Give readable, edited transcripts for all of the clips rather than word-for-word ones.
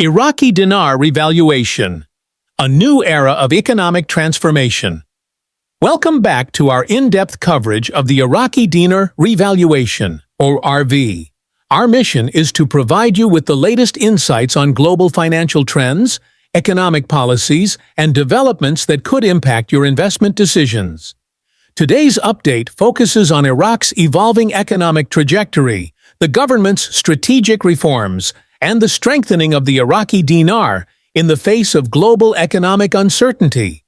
Iraqi Dinar Revaluation, a new era of economic transformation. Welcome back to our in-depth coverage of the Iraqi Dinar Revaluation, or RV. Our mission is to provide you with the latest insights on global financial trends, economic policies, and developments that could impact your investment decisions. Today's update focuses on Iraq's evolving economic trajectory, the government's strategic reforms, and the strengthening of the Iraqi dinar in the face of global economic uncertainty.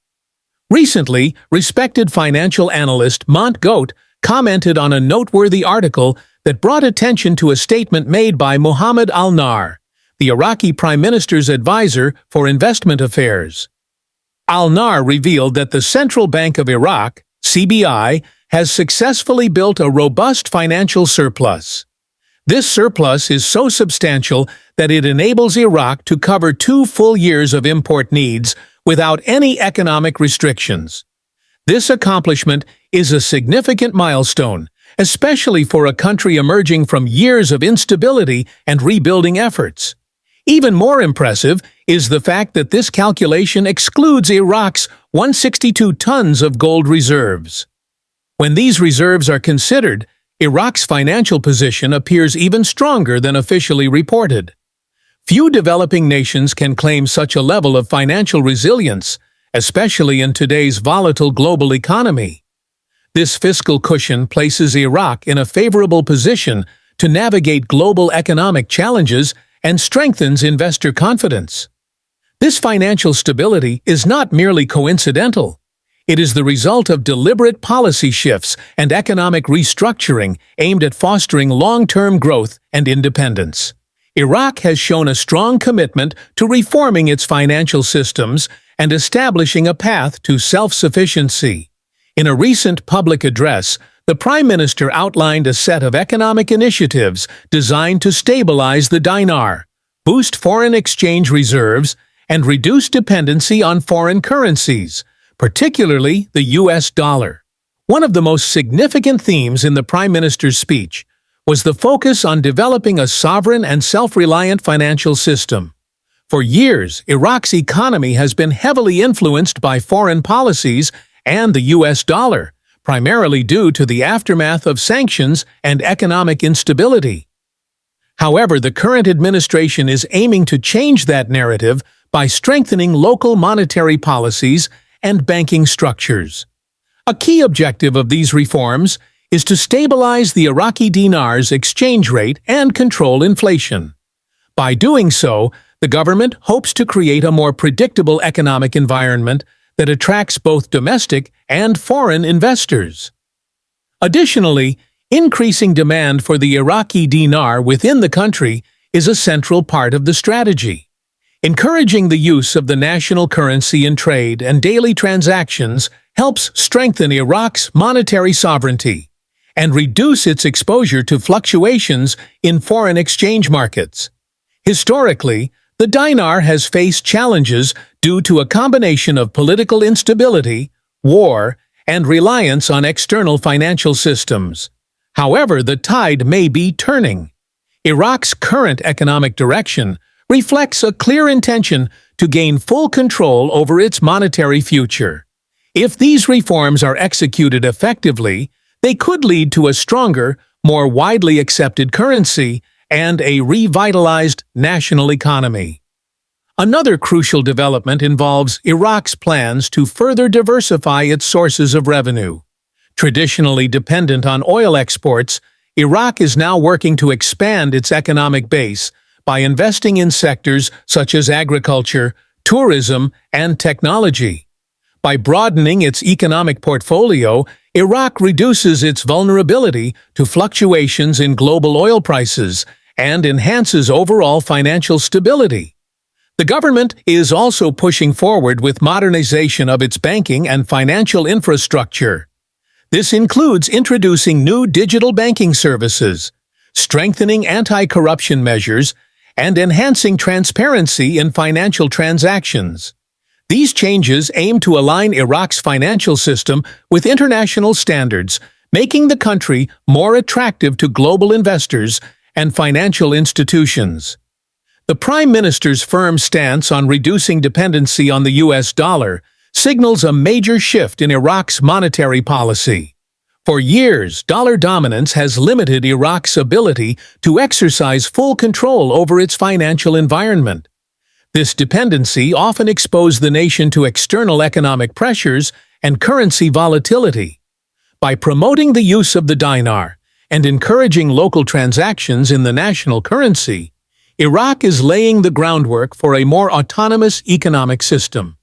Recently, respected financial analyst Mont Goat commented on a noteworthy article that brought attention to a statement made by Mohammed al-Nar, the Iraqi Prime Minister's advisor for investment affairs. Al-Nar revealed that the Central Bank of Iraq, CBI, has successfully built a robust financial surplus. This surplus is so substantial that it enables Iraq to cover 2 full years of import needs without any economic restrictions. This accomplishment is a significant milestone, especially for a country emerging from years of instability and rebuilding efforts. Even more impressive is the fact that this calculation excludes Iraq's 162 tons of gold reserves. When these reserves are considered, Iraq's financial position appears even stronger than officially reported. Few developing nations can claim such a level of financial resilience, especially in today's volatile global economy. This fiscal cushion places Iraq in a favorable position to navigate global economic challenges and strengthens investor confidence. This financial stability is not merely coincidental. It is the result of deliberate policy shifts and economic restructuring aimed at fostering long-term growth and independence. Iraq has shown a strong commitment to reforming its financial systems and establishing a path to self-sufficiency. In a recent public address, the Prime Minister outlined a set of economic initiatives designed to stabilize the dinar, boost foreign exchange reserves, and reduce dependency on foreign currencies, particularly the U.S. dollar. One of the most significant themes in the Prime Minister's speech was the focus on developing a sovereign and self-reliant financial system. For years, Iraq's economy has been heavily influenced by foreign policies and the U.S. dollar, primarily due to the aftermath of sanctions and economic instability. However, the current administration is aiming to change that narrative by strengthening local monetary policies and banking structures. A key objective of these reforms is to stabilize the Iraqi dinar's exchange rate and control inflation. By doing so, the government hopes to create a more predictable economic environment that attracts both domestic and foreign investors. Additionally, increasing demand for the Iraqi dinar within the country is a central part of the strategy. Encouraging the use of the national currency in trade and daily transactions helps strengthen Iraq's monetary sovereignty and reduce its exposure to fluctuations in foreign exchange markets. Historically, the dinar has faced challenges due to a combination of political instability, war, and reliance on external financial systems. However, the tide may be turning. Iraq's current economic direction reflects a clear intention to gain full control over its monetary future. If these reforms are executed effectively, they could lead to a stronger, more widely accepted currency and a revitalized national economy. Another crucial development involves Iraq's plans to further diversify its sources of revenue. Traditionally dependent on oil exports, Iraq is now working to expand its economic base by investing in sectors such as agriculture, tourism, and technology. By broadening its economic portfolio, Iraq reduces its vulnerability to fluctuations in global oil prices and enhances overall financial stability. The government is also pushing forward with modernization of its banking and financial infrastructure. This includes introducing new digital banking services, strengthening anti-corruption measures, and enhancing transparency in financial transactions. These changes aim to align Iraq's financial system with international standards, making the country more attractive to global investors and financial institutions. The Prime Minister's firm stance on reducing dependency on the U.S. dollar signals a major shift in Iraq's monetary policy. For years, dollar dominance has limited Iraq's ability to exercise full control over its financial environment. This dependency often exposed the nation to external economic pressures and currency volatility. By promoting the use of the dinar and encouraging local transactions in the national currency, Iraq is laying the groundwork for a more autonomous economic system.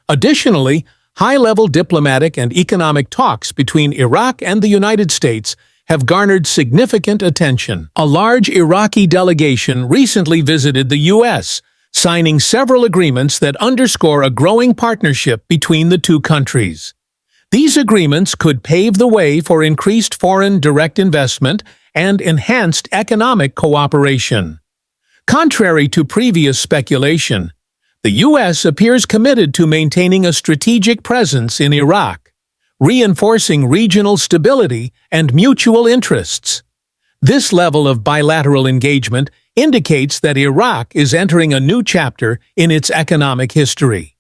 Additionally, high-level diplomatic and economic talks between Iraq and the United States have garnered significant attention. A large Iraqi delegation recently visited the U.S., signing several agreements that underscore a growing partnership between the two countries. These agreements could pave the way for increased foreign direct investment and enhanced economic cooperation. Contrary to previous speculation, the U.S. appears committed to maintaining a strategic presence in Iraq, reinforcing regional stability and mutual interests. This level of bilateral engagement indicates that Iraq is entering a new chapter in its economic history.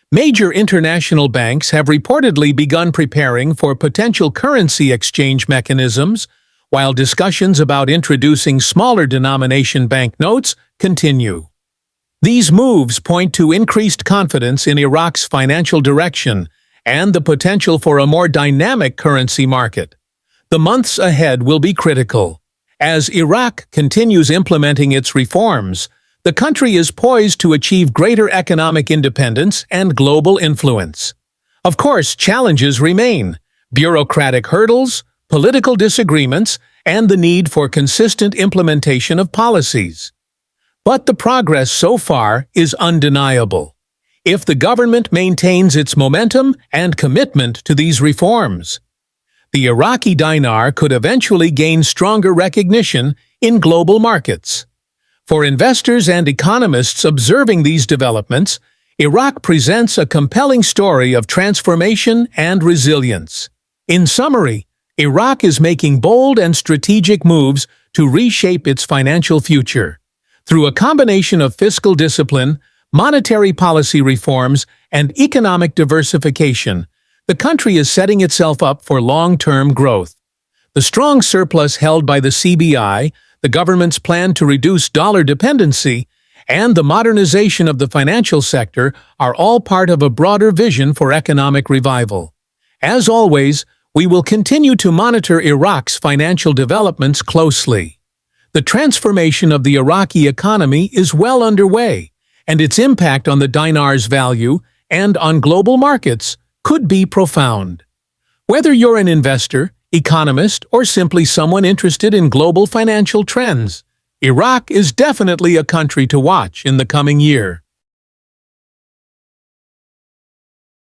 Major international banks have reportedly begun preparing for potential currency exchange mechanisms, while discussions about introducing smaller denomination banknotes continue. These moves point to increased confidence in Iraq's financial direction and the potential for a more dynamic currency market. The months ahead will be critical. As Iraq continues implementing its reforms, the country is poised to achieve greater economic independence and global influence. Of course, challenges remain: bureaucratic hurdles, political disagreements, and the need for consistent implementation of policies. But the progress so far is undeniable. If the government maintains its momentum and commitment to these reforms, the Iraqi dinar could eventually gain stronger recognition in global markets. For investors and economists observing these developments, Iraq presents a compelling story of transformation and resilience. In summary, Iraq is making bold and strategic moves to reshape its financial future. Through a combination of fiscal discipline, monetary policy reforms, and economic diversification, the country is setting itself up for long-term growth. The strong surplus held by the CBI, the government's plan to reduce dollar dependency, and the modernization of the financial sector are all part of a broader vision for economic revival. As always, we will continue to monitor Iraq's financial developments closely. The transformation of the Iraqi economy is well underway, and its impact on the dinar's value and on global markets could be profound. Whether you're an investor, economist, or simply someone interested in global financial trends, Iraq is definitely a country to watch in the coming year.